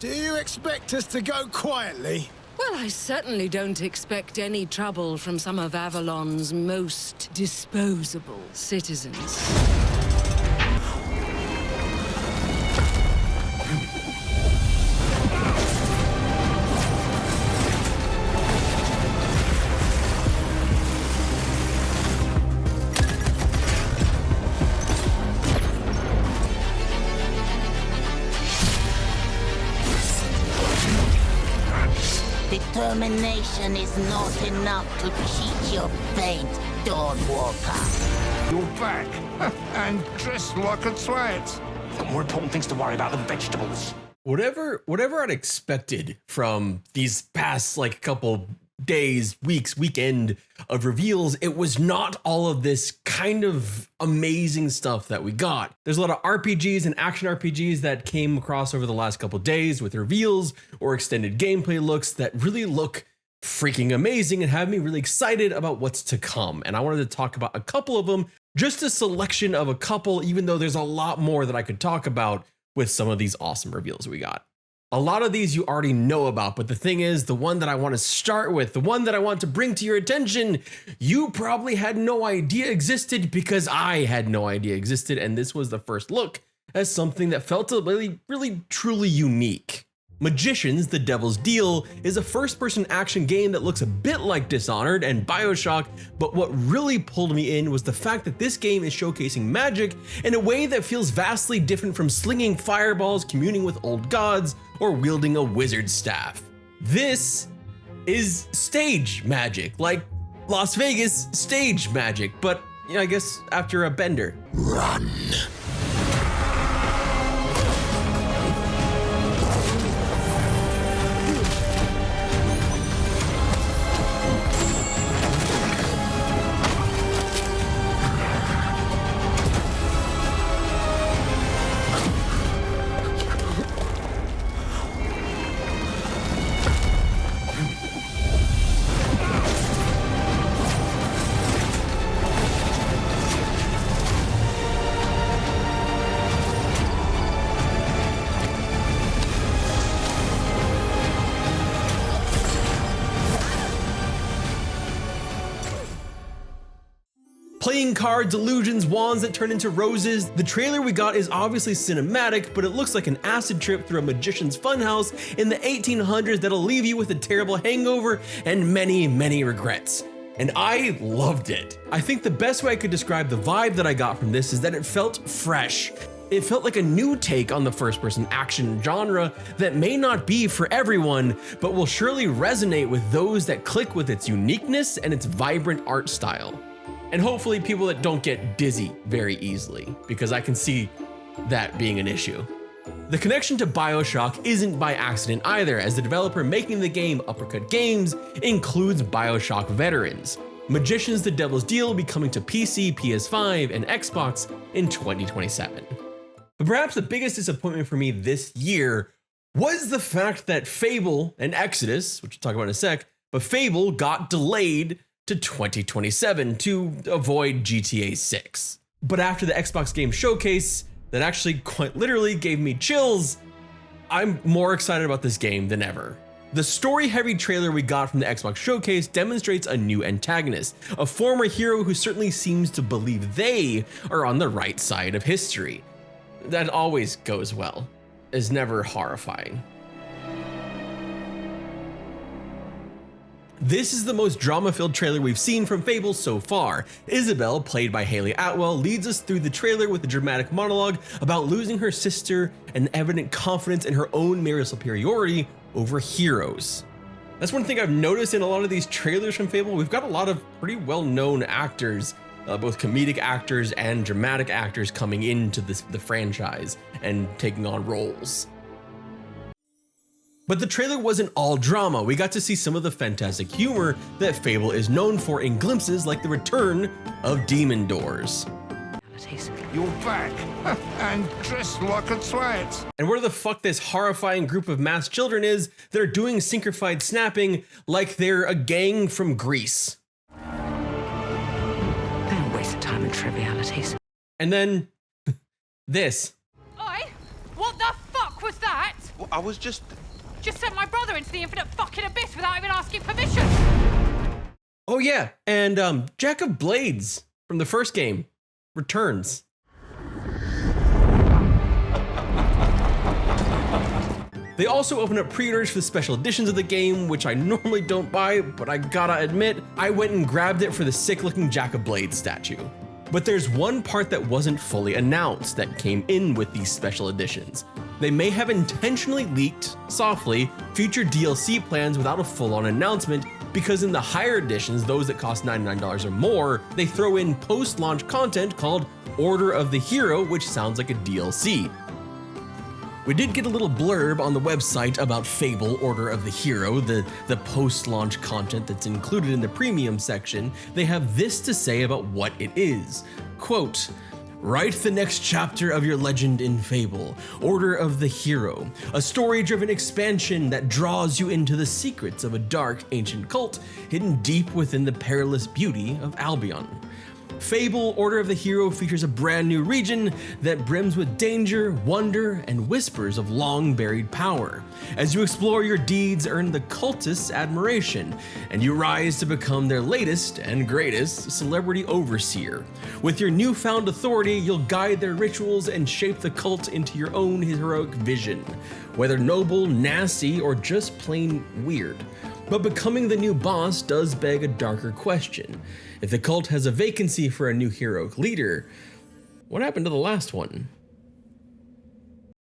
Do you expect us to go quietly? Well, I certainly don't expect any trouble from some of Avalon's most disposable citizens. Determination is not enough to cheat your fate, Dawnwalker. You're back, and dressed like a twat. Got more important things to worry about than vegetables. Whatever I'd expected from these past like couple days, weeks, weekend of reveals, it was not all of this kind of amazing stuff that we got. There's a lot of RPGs and action RPGs that came across over the last couple days with reveals or extended gameplay looks that really look freaking amazing and have me really excited about what's to come. And I wanted to talk about a couple of them, just a selection of a couple, even though there's a lot more that I could talk about with some of these awesome reveals we got. A lot of these you already know about, but the thing is, the one that I want to start with, the one that I want to bring to your attention, you probably had no idea existed because I had no idea existed, and this was the first look at something that felt really, really, truly unique. Magicians: The Devil's Deal is a first-person action game that looks a bit like Dishonored and BioShock, but what really pulled me in was the fact that this game is showcasing magic in a way that feels vastly different from slinging fireballs, communing with old gods, or wielding a wizard's staff. This is stage magic, like Las Vegas stage magic, but you know, I guess after a bender. Run. Playing cards, illusions, wands that turn into roses. The trailer we got is obviously cinematic, but it looks like an acid trip through a magician's funhouse in the 1800s that'll leave you with a terrible hangover and many, many regrets. And I loved it. I think the best way I could describe the vibe that I got from this is that it felt fresh. It felt like a new take on the first-person action genre that may not be for everyone, but will surely resonate with those that click with its uniqueness and its vibrant art style. And hopefully people that don't get dizzy very easily, because I can see that being an issue. The connection to BioShock isn't by accident either, as the developer making the game, Uppercut Games, includes BioShock veterans. Magicians: The Devil's Deal will be coming to PC, PS5, and Xbox in 2027. But perhaps the biggest disappointment for me this year was the fact that Fable and Exodus, which we'll talk about in a sec, but Fable got delayed to 2027 to avoid GTA 6. But after the Xbox Game Showcase, that actually quite literally gave me chills, I'm more excited about this game than ever. The story-heavy trailer we got from the Xbox Showcase demonstrates a new antagonist, a former hero who certainly seems to believe they are on the right side of history. That always goes well, is never horrifying. This is the most drama-filled trailer we've seen from Fable so far. Isabel, played by Hayley Atwell, leads us through the trailer with a dramatic monologue about losing her sister and evident confidence in her own marital superiority over heroes. That's one thing I've noticed in a lot of these trailers from Fable. We've got a lot of pretty well-known actors, both comedic actors and dramatic actors coming into the franchise and taking on roles. But the trailer wasn't all drama. We got to see some of the fantastic humor that Fable is known for in glimpses like the return of demon doors. You're back, and dressed like a twat. And where the fuck this horrifying group of masked children is, they're doing synchrified snapping like they're a gang from Greece. Don't waste of time and trivialities. And then this. Oi! What the fuck was that? Well, I was just... Just sent my brother into the infinite fucking abyss without even asking permission. Oh yeah, and Jack of Blades from the first game returns. They also open up pre-orders for the special editions of the game, which I normally don't buy, but I gotta admit, I went and grabbed it for the sick-looking Jack of Blades statue. But there's one part that wasn't fully announced that came in with these special editions. They may have intentionally leaked, softly, future DLC plans without a full-on announcement, because in the higher editions, those that cost $99 or more, they throw in post-launch content called Order of the Hero, which sounds like a DLC. We did get a little blurb on the website about Fable Order of the Hero, the post-launch content that's included in the premium section. They have this to say about what it is. Quote, "Write the next chapter of your legend in Fable, Order of the Hero, a story-driven expansion that draws you into the secrets of a dark, ancient cult hidden deep within the perilous beauty of Albion. Fable Order of the Hero features a brand new region that brims with danger, wonder, and whispers of long-buried power. As you explore, your deeds earn the cultists' admiration, and you rise to become their latest and greatest celebrity overseer. With your newfound authority, you'll guide their rituals and shape the cult into your own heroic vision, whether noble, nasty, or just plain weird. But becoming the new boss does beg a darker question. If the cult has a vacancy for a new heroic leader, what happened to the last one?"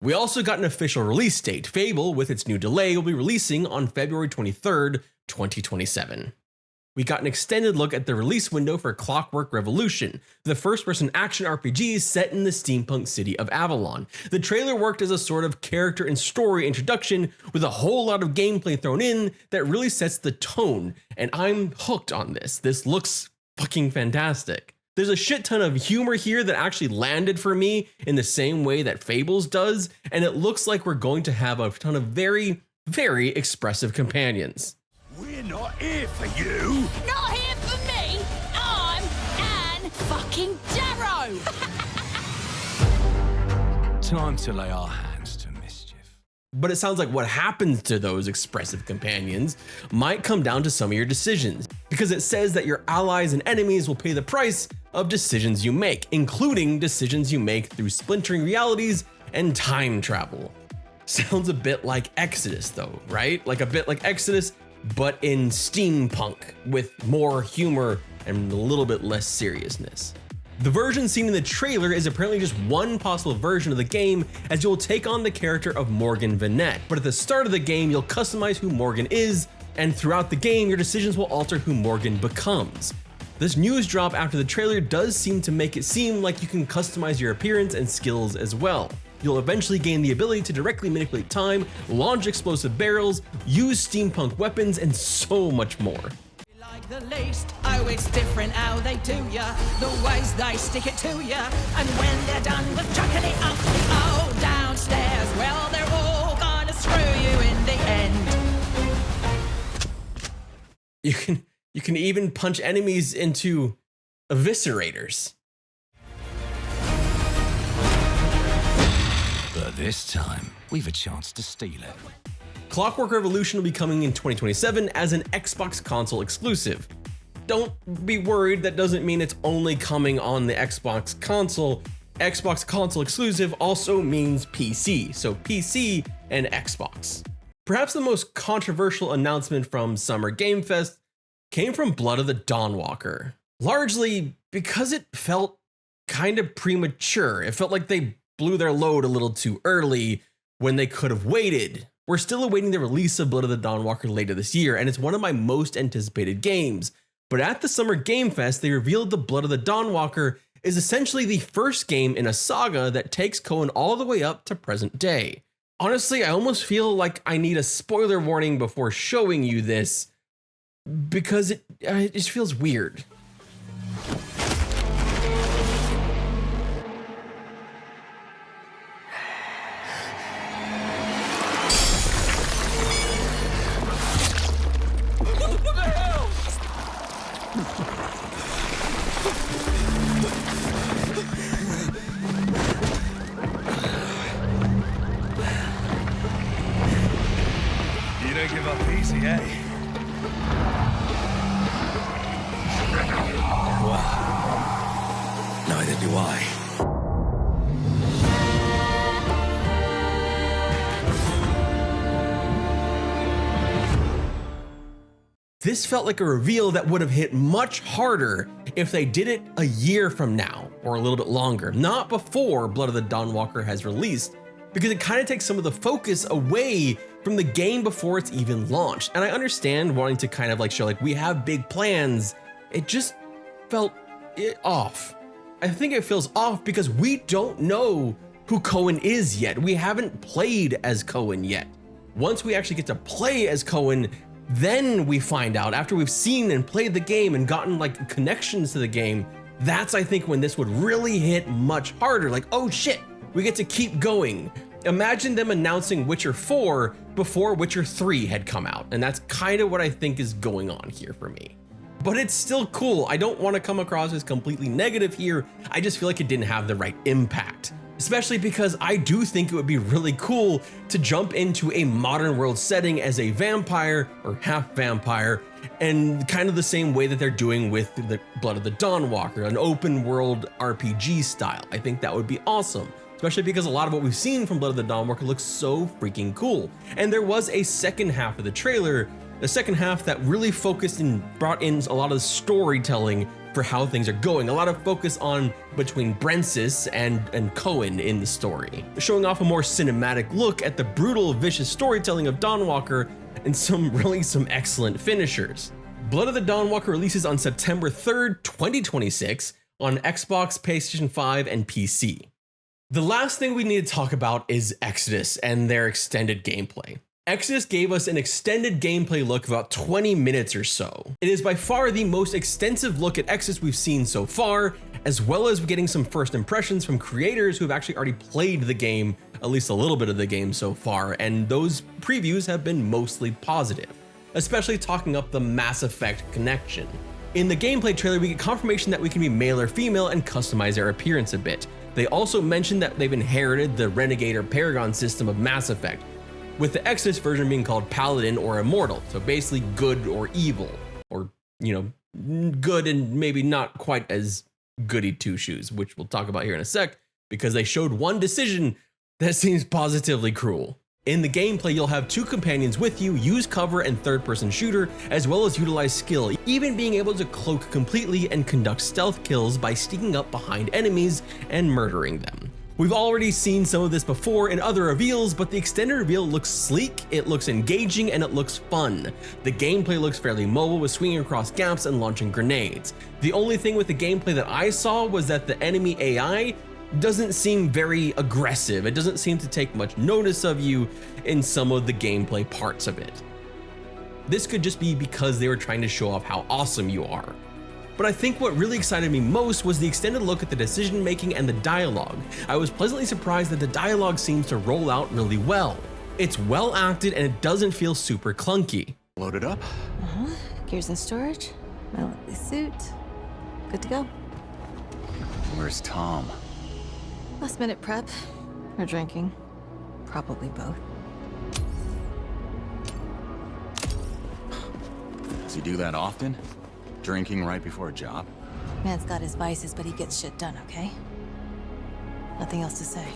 We also got an official release date. Fable, with its new delay, will be releasing on February 23rd, 2027. We got an extended look at the release window for Clockwork Revolution, the first-person action RPG set in the steampunk city of Avalon. The trailer worked as a sort of character and story introduction with a whole lot of gameplay thrown in that really sets the tone, and I'm hooked on this. This looks fucking fantastic. There's a shit ton of humor here that actually landed for me in the same way that Fables does, and it looks like we're going to have a ton of very, very expressive companions. We're not here for you. Not here for me. I'm Anne fucking Darrow. Time to lay our hands to mischief. But it sounds like what happens to those expressive companions might come down to some of your decisions, because it says that your allies and enemies will pay the price of decisions you make, including decisions you make through splintering realities and time travel. Sounds a bit like Exodus though, right? Like a bit like Exodus, but in steampunk with more humor and a little bit less seriousness. The version seen in the trailer is apparently just one possible version of the game, as you'll take on the character of Morgan Vinette. But at the start of the game, you'll customize who Morgan is, and throughout the game, your decisions will alter who Morgan becomes. This news drop after the trailer does seem to make it seem like you can customize your appearance and skills as well. You'll eventually gain the ability to directly manipulate time, launch explosive barrels, use steampunk weapons, and so much more. Like the least, oh, it's different how they do ya, the ways they stick it to ya, and when they're done with chucking it up the old downstairs, well, they're all gonna screw you in the end. You can even punch enemies into eviscerators. But this time, we've a chance to steal it. Clockwork Revolution will be coming in 2027 as an Xbox console exclusive. Don't be worried, that doesn't mean it's only coming on the Xbox console. Xbox console exclusive also means PC, so PC and Xbox. Perhaps the most controversial announcement from Summer Game Fest came from Blood of the Dawnwalker, largely because it felt kind of premature. It felt like they blew their load a little too early when they could have waited. We're still awaiting the release of Blood of the Dawnwalker later this year, and it's one of my most anticipated games. But at the Summer Game Fest, they revealed the Blood of the Dawnwalker is essentially the first game in a saga that takes Cohen all the way up to present day. Honestly, I almost feel like I need a spoiler warning before showing you this, because it just feels weird. gonna give up easy, eh? Well, neither do I. This felt like a reveal that would have hit much harder if they did it a year from now, or a little bit longer, not before Blood of the Dawnwalker has released, because it kind of takes some of the focus away from the game before it's even launched. And I understand wanting to kind of like show like we have big plans. It just felt off. I think it feels off because we don't know who Cohen is yet. We haven't played as Cohen yet. Once we actually get to play as Cohen, then we find out, after we've seen and played the game and gotten like connections to the game, that's I think when this would really hit much harder. Like, oh shit, we get to keep going. Imagine them announcing Witcher 4 before Witcher 3 had come out. And that's kind of what I think is going on here for me. But it's still cool. I don't want to come across as completely negative here. I just feel like it didn't have the right impact. Especially because I do think it would be really cool to jump into a modern world setting as a vampire or half vampire, and kind of the same way that they're doing with the Blood of the Dawnwalker, an open world RPG style. I think that would be awesome, especially because a lot of what we've seen from Blood of the Dawnwalker looks so freaking cool. And there was a second half of the trailer, the second half that really focused and brought in a lot of the storytelling for how things are going. A lot of focus on between Brensis and Cohen in the story, showing off a more cinematic look at the brutal, vicious storytelling of Dawnwalker and some excellent finishers. Blood of the Dawnwalker releases on September 3rd, 2026 on Xbox, PlayStation 5, and PC. The last thing we need to talk about is Exodus and their extended gameplay. Exodus gave us an extended gameplay look of about 20 minutes or so. It is by far the most extensive look at Exodus we've seen so far, as well as getting some first impressions from creators who have actually already played the game, at least a little bit of the game so far, and those previews have been mostly positive, especially talking up the Mass Effect connection. In the gameplay trailer, we get confirmation that we can be male or female and customize our appearance a bit. They also mentioned that they've inherited the Renegade or Paragon system of Mass Effect, with the Exodus version being called Paladin or Immortal, so basically good or evil, or, you know, good and maybe not quite as goody two-shoes, which we'll talk about here in a sec, because they showed one decision that seems positively cruel. In the gameplay, you'll have two companions with you, use cover and third-person shooter, as well as utilize skill, even being able to cloak completely and conduct stealth kills by sneaking up behind enemies and murdering them. We've already seen some of this before in other reveals, but the extended reveal looks sleek, it looks engaging, and it looks fun. The gameplay looks fairly mobile with swinging across gaps and launching grenades. The only thing with the gameplay that I saw was that the enemy AI doesn't seem very aggressive. It doesn't seem to take much notice of you in some of the gameplay parts of it. This could just be because they were trying to show off how awesome you are. But I think what really excited me most was the extended look at the decision making and the dialogue. I was pleasantly surprised that the dialogue seems to roll out really well. It's well acted and it doesn't feel super clunky. Loaded up? Gears in storage, my lovely suit. Good to go. Where's Tom? Last minute prep or drinking. Probably both. Does he do that often? Drinking right before a job? Man's got his vices, but he gets shit done, okay? Nothing else to say.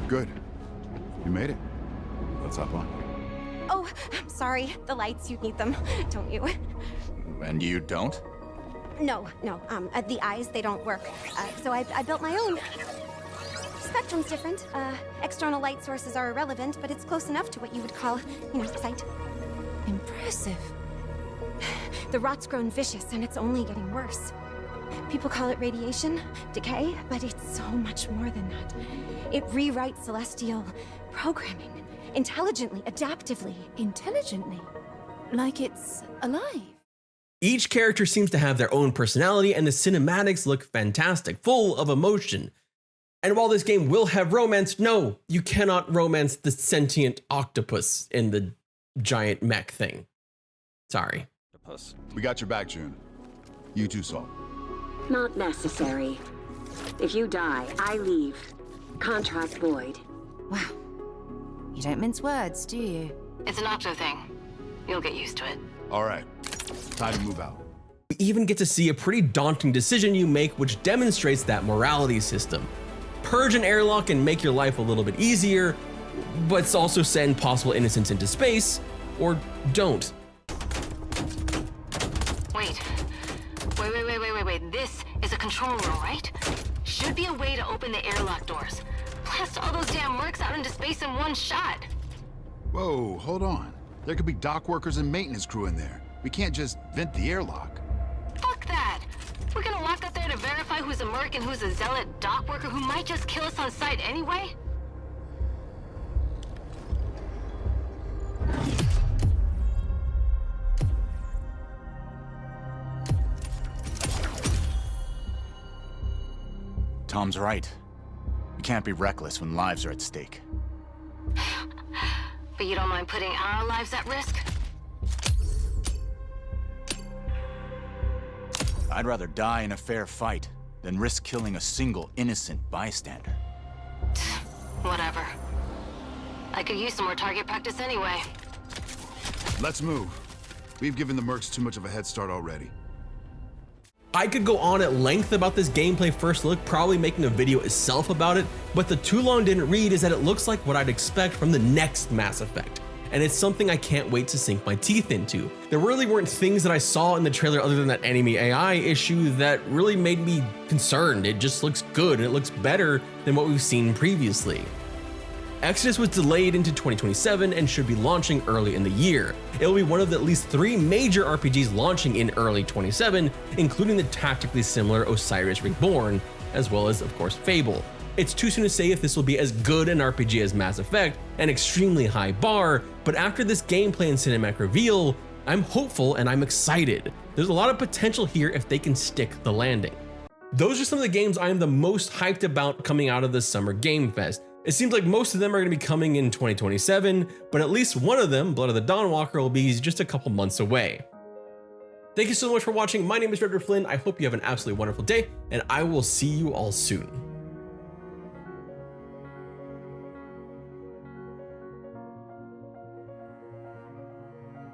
Good. You made it. Let's hop on. Oh, I'm sorry. The lights, you need them, don't you? And you don't? No. The eyes, they don't work. So I built my own. Spectrum's different. External light sources are irrelevant, but it's close enough to what you would call, sight. Impressive. The rot's grown vicious, and it's only getting worse. People call it radiation, decay, but it's so much more than that. It rewrites celestial programming. Intelligently, adaptively. Intelligently? Like it's alive? Each character seems to have their own personality, and the cinematics look fantastic, full of emotion. And while this game will have romance, no, you cannot romance the sentient octopus in the giant mech thing. Sorry. We got your back, June. You too, Saul. Not necessary. If you die, I leave. Contract void. Wow. You don't mince words, do you? It's an Octo thing. You'll get used to it. All right, time to move out. We even get to see a pretty daunting decision you make, which demonstrates that morality system. Purge an airlock and make your life a little bit easier, but also send possible innocents into space, or don't. Wait. This is a control room, right? Should be a way to open the airlock doors. Blast all those damn mercs out into space in one shot. Whoa, hold on. There could be dock workers and maintenance crew in there. We can't just vent the airlock. Fuck that. We're gonna walk up there to verify who's a merc and who's a zealot dock worker who might just kill us on sight anyway? Tom's right. We can't be reckless when lives are at stake. But you don't mind putting our lives at risk? I'd rather die in a fair fight than risk killing a single innocent bystander. Whatever. I could use some more target practice anyway. Let's move. We've given the mercs too much of a head start already. I could go on at length about this gameplay first look, probably making a video itself about it, but the too long didn't read is that it looks like what I'd expect from the next Mass Effect. And it's something I can't wait to sink my teeth into. There really weren't things that I saw in the trailer other than that enemy AI issue that really made me concerned. It just looks good and it looks better than what we've seen previously. Exodus was delayed into 2027 and should be launching early in the year. It'll be one of the at least 3 major RPGs launching in early 27, including the tactically similar Osiris Reborn, as well as, of course, Fable. It's too soon to say if this will be as good an RPG as Mass Effect, an extremely high bar, but after this gameplay and cinematic reveal, I'm hopeful and I'm excited. There's a lot of potential here if they can stick the landing. Those are some of the games I am the most hyped about coming out of the Summer Game Fest. It seems like most of them are going to be coming in 2027, but at least one of them, Blood of the Dawnwalker, will be just a couple months away. Thank you so much for watching. My name is Redford Flynn. I hope you have an absolutely wonderful day, and I will see you all soon.